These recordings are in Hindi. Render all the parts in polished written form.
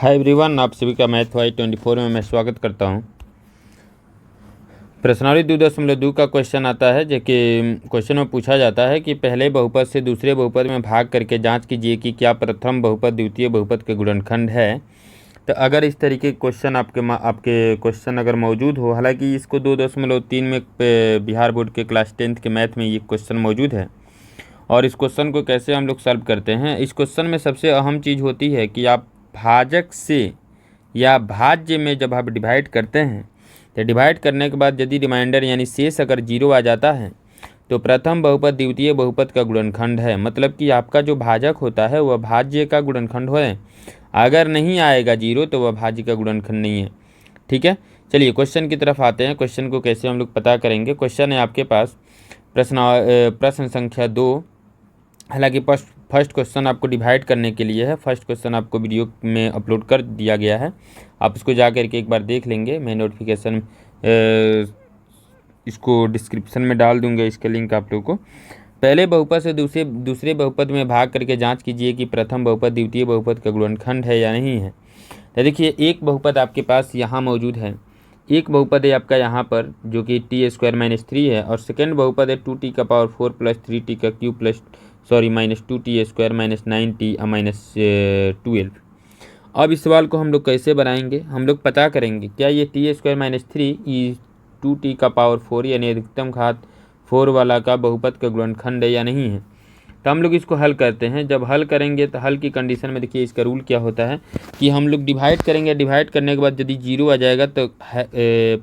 हाय एवरीवन, आप सभी का मैथ वाई 24 में मैं स्वागत करता हूं। प्रश्नावली 2.2 का क्वेश्चन आता है, जो कि क्वेश्चन में पूछा जाता है कि पहले बहुपद से दूसरे बहुपद में भाग करके जांच कीजिए कि क्या प्रथम बहुपद द्वितीय बहुपद के गुणनखंड है। तो अगर इस तरीके के क्वेश्चन आपके क्वेश्चन अगर मौजूद हो, हालांकि इसको 2.3 में बिहार बोर्ड के क्लास 10th के मैथ में ये क्वेश्चन मौजूद है। और इस क्वेश्चन को कैसे हम लोग सॉल्व करते हैं, इस क्वेश्चन में सबसे अहम चीज़ होती है कि आप भाजक से या भाज्य में जब आप डिवाइड करते हैं तो डिवाइड करने के बाद यदि रिमाइंडर यानी शेष अगर 0 आ जाता है तो प्रथम बहुपद द्वितीय बहुपद का गुणनखंड है। मतलब कि आपका जो भाजक होता है वह भाज्य का गुणनखंड है। अगर नहीं आएगा 0 तो वह भाज्य का गुणनखंड नहीं है। ठीक है, चलिए क्वेश्चन की तरफ आते हैं। क्वेश्चन को कैसे हम लोग पता करेंगे। क्वेश्चन है आपके पास प्रश्न संख्या 2। हालांकि फर्स्ट क्वेश्चन आपको डिवाइड करने के लिए है। फर्स्ट क्वेश्चन आपको वीडियो में अपलोड कर दिया गया है, आप इसको जा कर के एक बार देख लेंगे। मैं नोटिफिकेशन इसको डिस्क्रिप्शन में डाल दूंगा, इसका लिंक आप लोगों को। पहले बहुपद से दूसरे बहुपद में भाग करके जांच कीजिए कि प्रथम बहुपद द्वितीय बहुपद का गुणनखंड है या नहीं है। तो देखिए, एक बहुपद आपके पास यहाँ मौजूद है, एक बहुपद है आपका यहाँ पर जो कि t² - 3 है, और सेकेंड बहुपद है 2t⁴ + 3t³ -2t² - 9t - 12। अब इस सवाल को हम लोग कैसे बनाएंगे, हम लोग पता करेंगे क्या ये t² - 3 2t⁴ यानी अधिकतम घात 4 वाला का बहुपद का गुणनखंड है या नहीं है। तो हम लोग इसको हल करते हैं। जब हल करेंगे तो हल की कंडीशन में देखिए इसका रूल क्या होता है कि हम लोग डिवाइड करेंगे, डिवाइड करने के बाद यदि 0 आ जाएगा तो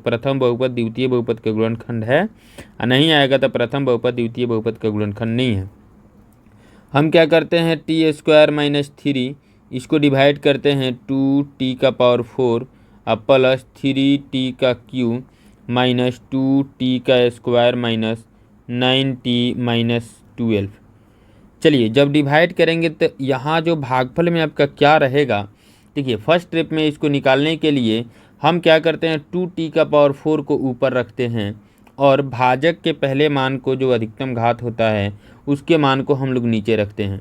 प्रथम बहुपद द्वितीय बहुपद का गुणनखंड है, और नहीं आएगा तो प्रथम बहुपद द्वितीय बहुपद का गुणनखंड नहीं है। हम क्या करते हैं, t² - 3 इसको डिवाइड करते हैं 2t⁴ अब प्लस 3t³ -2t² - 9t - 12। चलिए, जब डिवाइड करेंगे तो यहाँ जो भागफल में आपका क्या रहेगा, देखिए फर्स्ट स्टेप में इसको निकालने के लिए हम क्या करते हैं, 2t⁴ को ऊपर रखते हैं और भाजक के पहले मान को जो अधिकतम घात होता है उसके मान को हम लोग नीचे रखते हैं।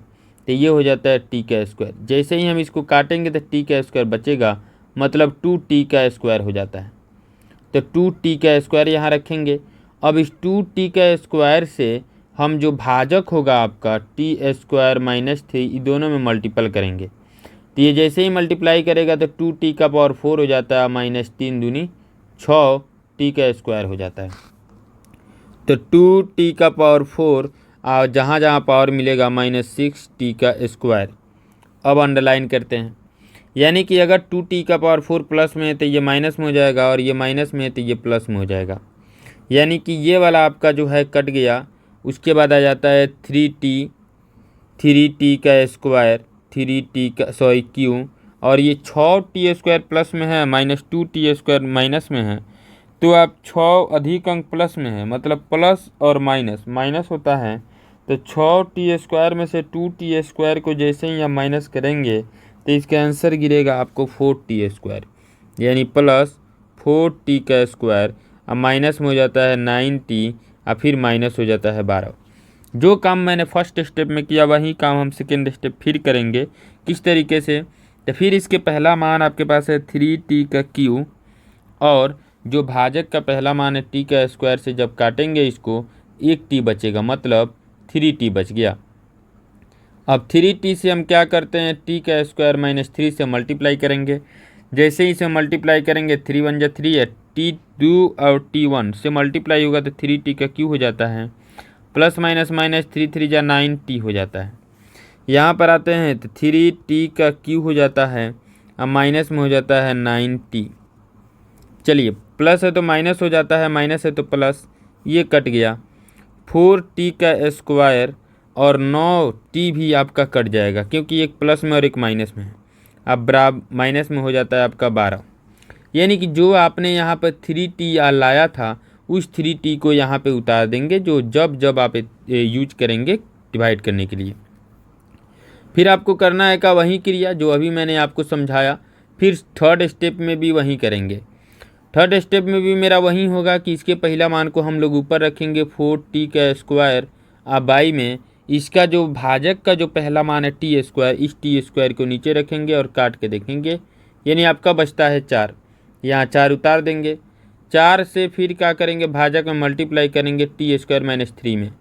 तो ये हो जाता है t²। जैसे ही हम इसको काटेंगे तो t² बचेगा, मतलब 2t² हो जाता है। तो 2t² यहाँ रखेंगे। अब इस 2t² से हम जो भाजक होगा आपका t² - 3 दोनों में मल्टीपल करेंगे। तो ये जैसे ही मल्टीप्लाई करेगा तो 2t⁴ हो जाता है, -3 दूनी 6 t² हो जाता है। तो 2t⁴ जहाँ जहाँ पावर मिलेगा -6 t²। अब अंडरलाइन करते हैं, यानी कि अगर 2t⁴ प्लस में है तो ये माइनस में हो जाएगा, और ये माइनस में है तो ये प्लस में हो जाएगा। यानी कि ये वाला आपका जो है कट गया। उसके बाद आ जाता है 3t² क्यों, और ये 6t² प्लस में है, -2t² माइनस में है। तो आप 6 अधिक अंक प्लस में है, मतलब प्लस और माइनस माइनस होता है। तो 6t² में से 2t² को जैसे ही आप माइनस करेंगे तो इसका आंसर गिरेगा आपको 4t², यानी प्लस 4t²। अब माइनस में हो जाता है 9t, और फिर माइनस हो जाता है 12। जो काम मैंने फर्स्ट स्टेप में किया वही काम हम सेकेंड स्टेप फिर करेंगे। किस तरीके से, तो फिर इसके पहला मान आपके पास है 3t³, और जो भाजक का पहला मान है t² से जब काटेंगे इसको 1t बचेगा, मतलब 3t बच गया। अब 3t से हम क्या करते हैं, t² - 3 से मल्टीप्लाई करेंगे। जैसे ही इसे मल्टीप्लाई करेंगे 3 × 1 = 3 है, t2 और t1 से मल्टीप्लाई होगा तो 3t³ हो जाता है, प्लस माइनस माइनस 3 3 × 9t हो जाता है। यहाँ पर आते हैं तो 3t³ हो जाता है, अब माइनस में हो जाता है 9t। चलिए, प्लस है तो माइनस हो जाता है, माइनस है तो प्लस, ये कट गया। 4t² और 9t भी आपका कट जाएगा, क्योंकि एक प्लस में और एक माइनस में है। अब बराबर माइनस में हो जाता है आपका 12। यानी कि जो आपने यहाँ पर 3t लाया था उस 3t को यहाँ पे उतार देंगे, जो जब आप यूज करेंगे डिवाइड करने के लिए। फिर आपको करना है का वही क्रिया जो अभी मैंने आपको समझाया। फिर थर्ड स्टेप में भी वही करेंगे। थर्ड स्टेप में भी मेरा वही होगा कि इसके पहला मान को हम लोग ऊपर रखेंगे 4t², अब बाई में इसका जो भाजक का जो पहला मान है t², इस t² को नीचे रखेंगे और काट के देखेंगे यानी आपका बचता है 4। यहाँ 4 उतार देंगे, 4 से फिर क्या करेंगे, भाजक में मल्टीप्लाई करेंगे t² माइनस 3 में।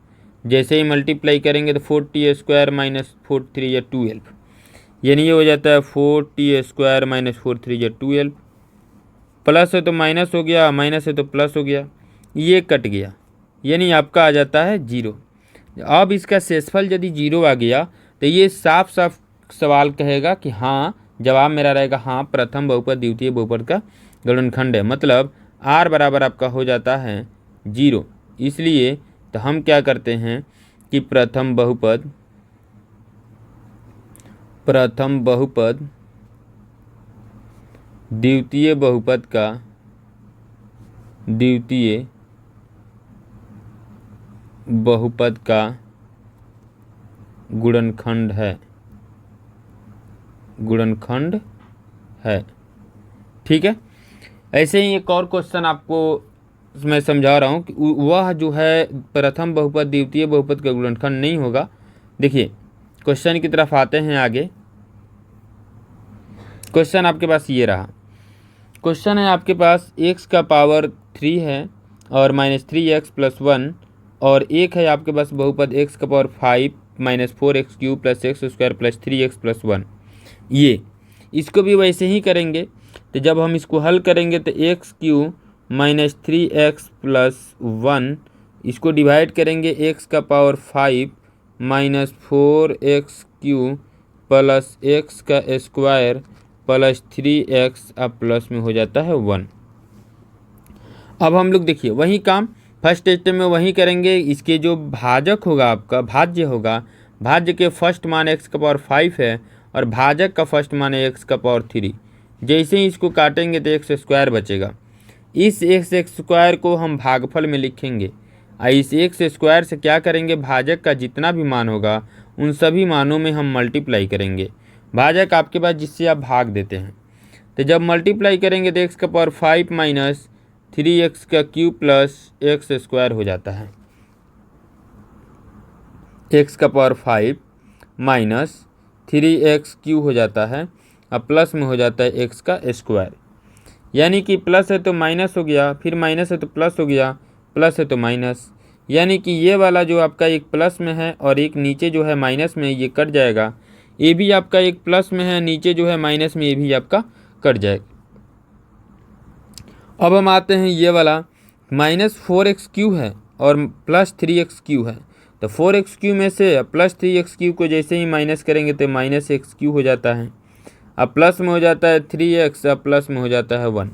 जैसे ही मल्टीप्लाई करेंगे तो 4t² माइनस 4 3 या 12, यानी ये हो जाता है 4t² माइनस 4 3 या 12। प्लस है तो माइनस हो गया, माइनस है तो प्लस हो गया, ये कट गया, यानी आपका आ जाता है 0। अब इसका शेषफल यदि 0 आ गया तो ये साफ साफ सवाल कहेगा कि हाँ, जवाब मेरा रहेगा हाँ, प्रथम बहुपद द्वितीय बहुपद का गुणनखंड है। मतलब r बराबर आपका हो जाता है 0। इसलिए तो हम क्या करते हैं कि प्रथम बहुपद द्वितीय बहुपद का गुणनखंड है। ठीक है। ऐसे ही एक और क्वेश्चन आपको मैं समझा रहा हूँ कि वह जो है प्रथम बहुपद द्वितीय बहुपद का गुणनखंड नहीं होगा। देखिए क्वेश्चन की तरफ आते हैं आगे। क्वेश्चन आपके पास ये रहा। क्वेश्चन है आपके पास x का पावर 3 है और -3x + 1 और एक है आपके पास बहुपद x का पावर 5 -4x³ + x² + 3x + 1। ये इसको भी वैसे ही करेंगे। तो जब हम इसको हल करेंगे तो x³ -3x + 1 इसको डिवाइड करेंगे x का पावर 5 -4x³ + x² + 3x अब प्लस में हो जाता है 1। अब हम लोग देखिए वही काम फर्स्ट स्टेप में वही करेंगे। इसके जो भाजक होगा आपका, भाज्य होगा, भाज्य के फर्स्ट मान x का पावर 5 है और भाजक का फर्स्ट मान है x का पावर 3। जैसे ही इसको काटेंगे तो x² बचेगा। इस x² को हम भागफल में लिखेंगे और इस x² से क्या करेंगे, भाजक का जितना भी मान होगा उन सभी मानों में हम मल्टीप्लाई करेंगे। भाजक आपके पास जिससे आप भाग देते हैं, तो जब मल्टीप्लाई करेंगे तो x का पावर 5 -3x³ + x² हो जाता है। x का पावर 5 -3x³ हो जाता है, अब प्लस में हो जाता है x²। यानी कि प्लस है तो माइनस हो गया, फिर माइनस है तो प्लस हो गया, प्लस है तो माइनस। यानी कि ये वाला जो आपका एक प्लस में है और एक नीचे जो है माइनस में, ये कट जाएगा। ये भी आपका एक प्लस में है, नीचे जो है माइनस में, ये भी आपका कट जाएगा। अब हम आते हैं ये वाला -4x³ है और +3x³ है। तो 4x³ में से +3x³ को जैसे ही माइनस करेंगे तो -x³ हो जाता है। अब प्लस में हो जाता है 3x, अब प्लस में हो जाता है 1।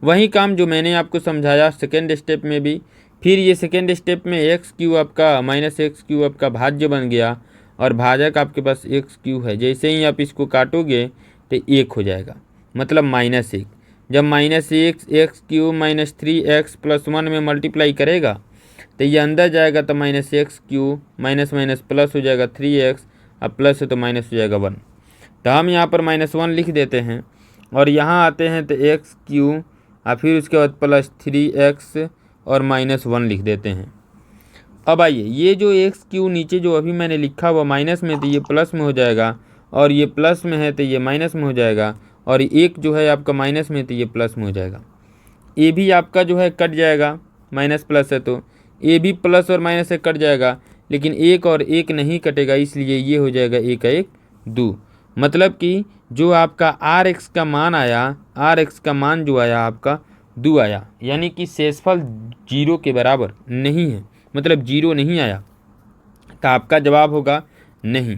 वही काम जो मैंने आपको समझाया सेकेंड स्टेप में भी। फिर ये सेकेंड स्टेप में x³ आपका -x³ आपका भाज्य बन गया और भाजक आपके पास x³ है। जैसे ही आप इसको काटोगे तो 1 हो जाएगा, मतलब -1। जब -1 x³ -3x + 1 में मल्टीप्लाई करेगा तो ये अंदर जाएगा तो -x³ माइनस प्लस हो जाएगा 3x, अब प्लस है तो माइनस हो जाएगा 1। तो हम यहाँ पर -1 लिख देते हैं और यहाँ आते हैं तो x³ और फिर उसके बाद +3x और -1 लिख देते हैं। अब आइए ये जो x³ नीचे जो अभी मैंने लिखा हुआ माइनस में, तो ये प्लस में हो जाएगा और ये प्लस में है तो ये माइनस में हो जाएगा और एक जो है आपका माइनस में तो ये प्लस में हो जाएगा। ये भी आपका जो है कट जाएगा, माइनस प्लस है तो ये भी प्लस और माइनस से कट जाएगा, लेकिन एक और एक नहीं कटेगा, इसलिए ये हो जाएगा 1 का 1 2। मतलब कि जो आपका rx का मान आया, rx का मान जो आया आपका 2 आया, यानी कि शेषफल 0 के बराबर नहीं है, मतलब 0 नहीं आया। तो आपका जवाब होगा नहीं।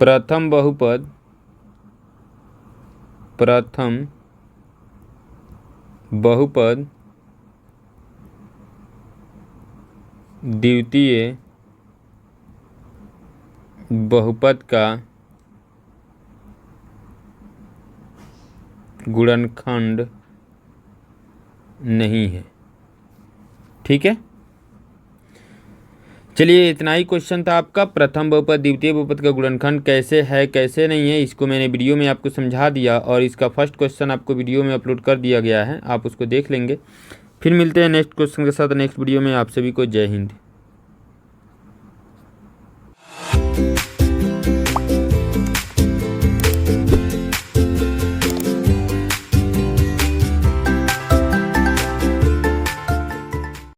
प्रथम बहुपद द्वितीय बहुपद का गुणनखंड नहीं है। ठीक है, चलिए इतना ही क्वेश्चन था आपका। प्रथम बहुपद द्वितीय बहुपद का गुणनखंड कैसे है कैसे नहीं है, इसको मैंने वीडियो में आपको समझा दिया और इसका फर्स्ट क्वेश्चन आपको वीडियो में अपलोड कर दिया गया है, आप उसको देख लेंगे। फिर मिलते हैं नेक्स्ट क्वेश्चन के साथ नेक्स्ट वीडियो में। आप सभी को जय हिंद।